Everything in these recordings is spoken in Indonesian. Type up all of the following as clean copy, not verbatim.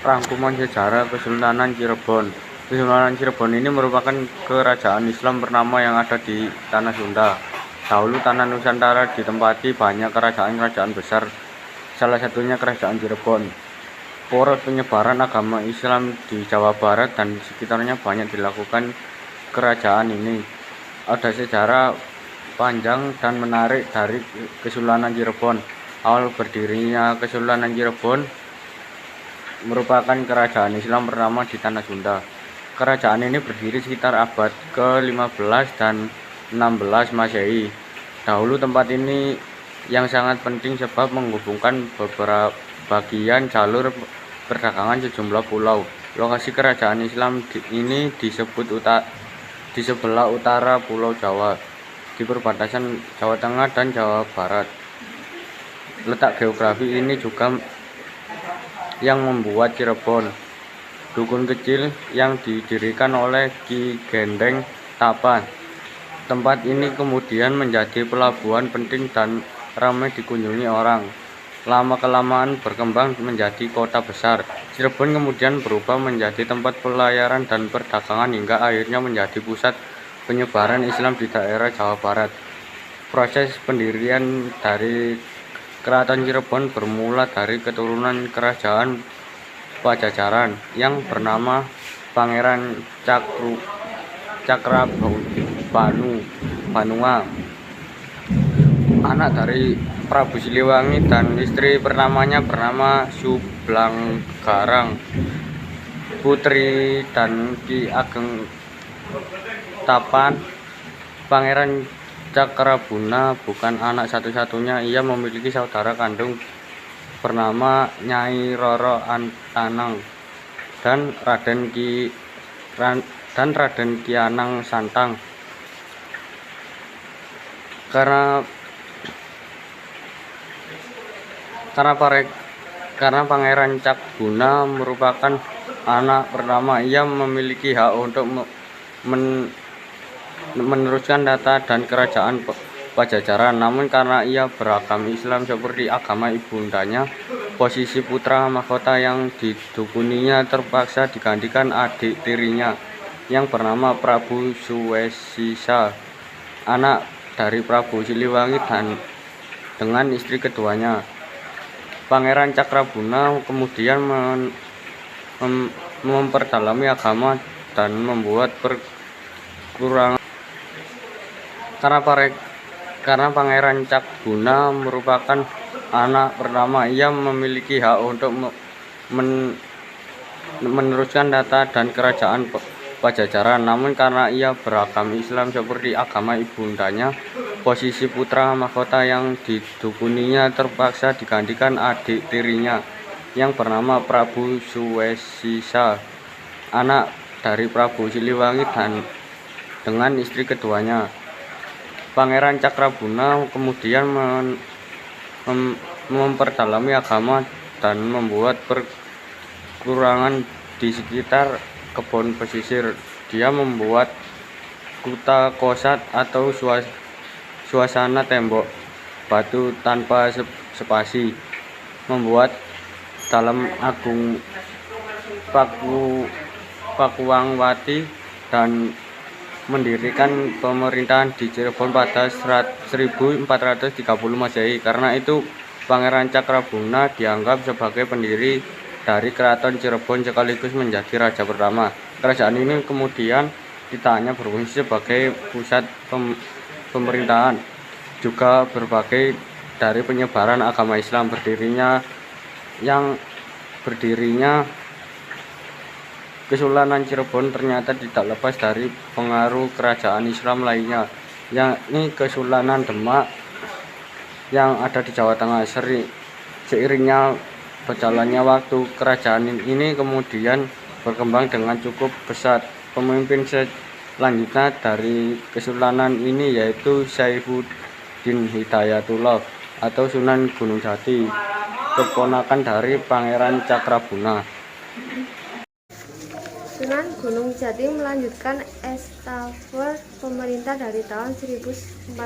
Rangkuman sejarah Kesultanan Cirebon. Kesultanan Cirebon ini merupakan kerajaan Islam pertama yang ada di tanah Sunda. Dahulu tanah Nusantara ditempati banyak kerajaan-kerajaan besar, salah satunya kerajaan Cirebon. Poros penyebaran agama Islam di Jawa Barat dan sekitarnya banyak dilakukan kerajaan ini. Ada sejarah panjang dan menarik dari Kesultanan Cirebon. Awal berdirinya Kesultanan Cirebon merupakan kerajaan Islam pertama di tanah Sunda. Kerajaan ini berdiri sekitar abad ke-15 dan 16 Masehi. Dahulu tempat ini yang sangat penting sebab menghubungkan beberapa bagian jalur perdagangan sejumlah pulau. Lokasi kerajaan Islam ini disebut di sebelah utara Pulau Jawa, di perbatasan Jawa Tengah dan Jawa Barat. Letak geografi ini juga yang membuat Cirebon dukun kecil yang didirikan oleh Ki Gendeng Tapa. Tempat ini kemudian menjadi pelabuhan penting dan ramai dikunjungi orang. Lama-kelamaan berkembang menjadi kota besar. Cirebon kemudian berubah menjadi tempat pelayaran dan perdagangan hingga akhirnya menjadi pusat penyebaran Islam di daerah Jawa Barat. Proses pendirian dari Keraton Cirebon bermula dari keturunan kerajaan Pajajaran yang bernama Pangeran Banua, anak dari Prabu Siliwangi, dan istri pertamanya bernama Sublanggarang, putri dan Ki Ageng Tapan. Pangeran Cakrabuna bukan anak satu-satunya, ia memiliki saudara kandung bernama Nyai Roro Anang dan Raden Kianang Santang. Karena Pangeran Cakbuna merupakan anak pertama, ia memiliki hak untuk meneruskan tata dan kerajaan Pajajaran. Namun karena ia beragama Islam seperti agama ibundanya, posisi putra mahkota yang didukuninya terpaksa digantikan adik tirinya yang bernama Prabu Suwesisa, anak dari Prabu Siliwangi dan dengan istri keduanya. Pangeran Cakrabuna kemudian memperdalami agama dan membuat perkurangan. Karena Pangeran Cakbuna merupakan anak pertama, ia memiliki hak untuk meneruskan tata dan kerajaan Pajajaran. Namun karena ia beragama Islam seperti agama ibundanya, posisi putra mahkota yang didukuninya terpaksa digantikan adik tirinya yang bernama Prabu Suwesisa, anak dari Prabu Siliwangi dan dengan istri keduanya. Pangeran Cakrabuna kemudian memperdalami agama dan membuat perkurangan di sekitar kebun pesisir. Dia membuat kuta kosat atau suasana tembok batu tanpa spasi, membuat dalam agung Pakuangwati, dan mendirikan pemerintahan di Cirebon pada 1430 Masehi. Karena itu Pangeran Cakrabuna dianggap sebagai pendiri dari Keraton Cirebon sekaligus menjadi raja pertama. Kerajaan ini kemudian ditanya berfungsi sebagai pusat pemerintahan, juga berbagai dari penyebaran agama Islam. Berdirinya Kesultanan Cirebon ternyata tidak lepas dari pengaruh kerajaan Islam lainnya, yakni Kesultanan Demak yang ada di Jawa Tengah. Seiringnya berjalannya waktu, kerajaan ini kemudian berkembang dengan cukup pesat. Pemimpin selanjutnya dari kesultanan ini yaitu Saifuddin Hidayatullah atau Sunan Gunung Jati, keponakan dari Pangeran Cakrabuna. Sunan Gunung Jati melanjutkan estafet pemerintah dari tahun 1479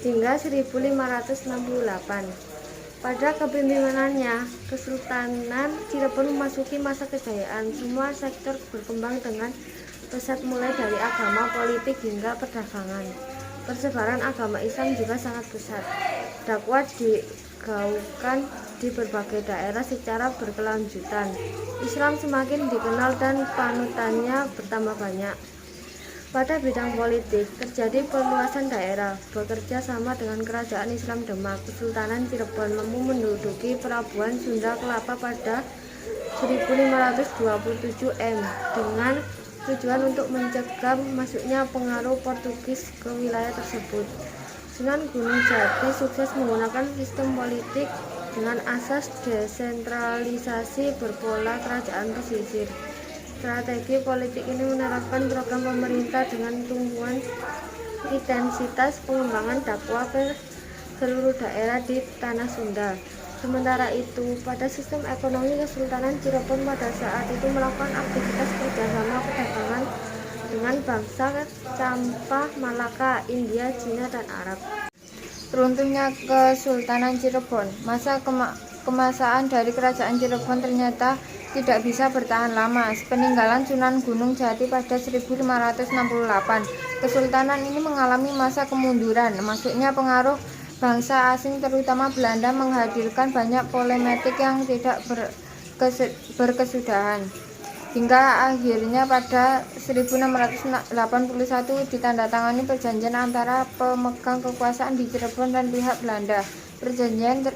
hingga 1568. Pada kepemimpinannya, Kesultanan Cirebon memasuki masa kejayaan. Semua sektor berkembang dengan pesat mulai dari agama, politik, hingga perdagangan. Persebaran agama Islam juga sangat pesat. Dakwah digaungkan di berbagai daerah secara berkelanjutan. Islam semakin dikenal dan panutannya bertambah banyak. Pada bidang politik, terjadi perluasan daerah. Bekerja sama dengan Kerajaan Islam Demak, Kesultanan Cirebon mampu menduduki Pelabuhan Sunda Kelapa pada 1527 M dengan tujuan untuk mencegah masuknya pengaruh Portugis ke wilayah tersebut. Sunan Gunung Jati sukses menggunakan sistem politik dengan asas desentralisasi berpola kerajaan pesisir. Strategi politik ini menerapkan program pemerintah dengan tumbuhan intensitas pengembangan dakwah ke seluruh daerah di Tanah Sunda. Sementara itu, pada sistem ekonomi Kesultanan Cirebon pada saat itu melakukan aktivitas kerjasama perdagangan dengan bangsa Campa, Malaka, India, Cina, dan Arab. Runtuhnya Kesultanan Cirebon. Masa kemasaan dari Kerajaan Cirebon ternyata tidak bisa bertahan lama. Peninggalan Sunan Gunung Jati pada 1568, Kesultanan ini mengalami masa kemunduran. Masuknya pengaruh bangsa asing terutama Belanda menghadirkan banyak polemik yang tidak berkesudahan. Hingga akhirnya pada 1681 ditandatangani perjanjian antara pemegang kekuasaan di Cirebon dan pihak Belanda. Perjanjian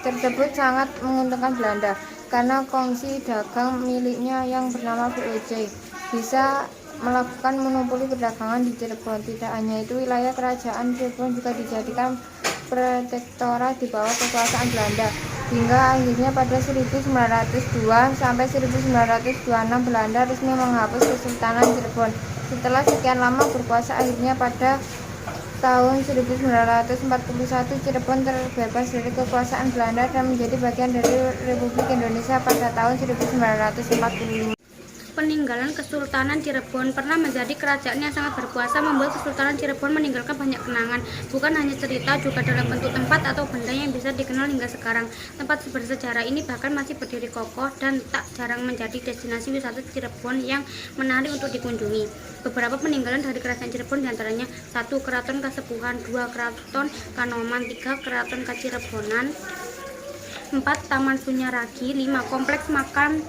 tersebut sangat menguntungkan Belanda karena kongsi dagang miliknya yang bernama VOC bisa melakukan monopoli perdagangan di Cirebon. Tidak hanya itu, wilayah kerajaan Cirebon juga dijadikan protektorat di bawah kekuasaan Belanda. Hingga akhirnya pada 1902 sampai 1926 Belanda resmi menghapus Kesultanan Cirebon. Setelah sekian lama berkuasa, akhirnya pada tahun 1941 Cirebon terbebas dari kekuasaan Belanda dan menjadi bagian dari Republik Indonesia pada tahun 1945. Peninggalan Kesultanan Cirebon pernah menjadi kerajaan yang sangat berkuasa, membuat Kesultanan Cirebon meninggalkan banyak kenangan. Bukan hanya cerita, juga dalam bentuk tempat atau benda yang bisa dikenal hingga sekarang. Tempat bersejarah ini bahkan masih berdiri kokoh dan tak jarang menjadi destinasi wisata Cirebon yang menarik untuk dikunjungi. Beberapa peninggalan dari Kerajaan Cirebon diantaranya 1. Keraton Kasepuhan, 2. Keraton Kanoman, 3. Keraton Kacirebonan, 4. Taman Sunyaragi, 5. Kompleks Makan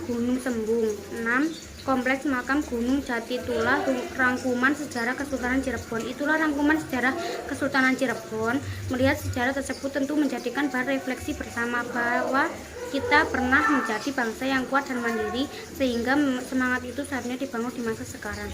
Gunung Sembung, 6. Kompleks Makam Gunung Jatitulah. Rangkuman sejarah Kesultanan Cirebon. Itulah rangkuman sejarah Kesultanan Cirebon. Melihat sejarah tersebut tentu menjadikan bahan refleksi bersama bahwa kita pernah menjadi bangsa yang kuat dan mandiri, sehingga semangat itu seharusnya dibangun di masa sekarang.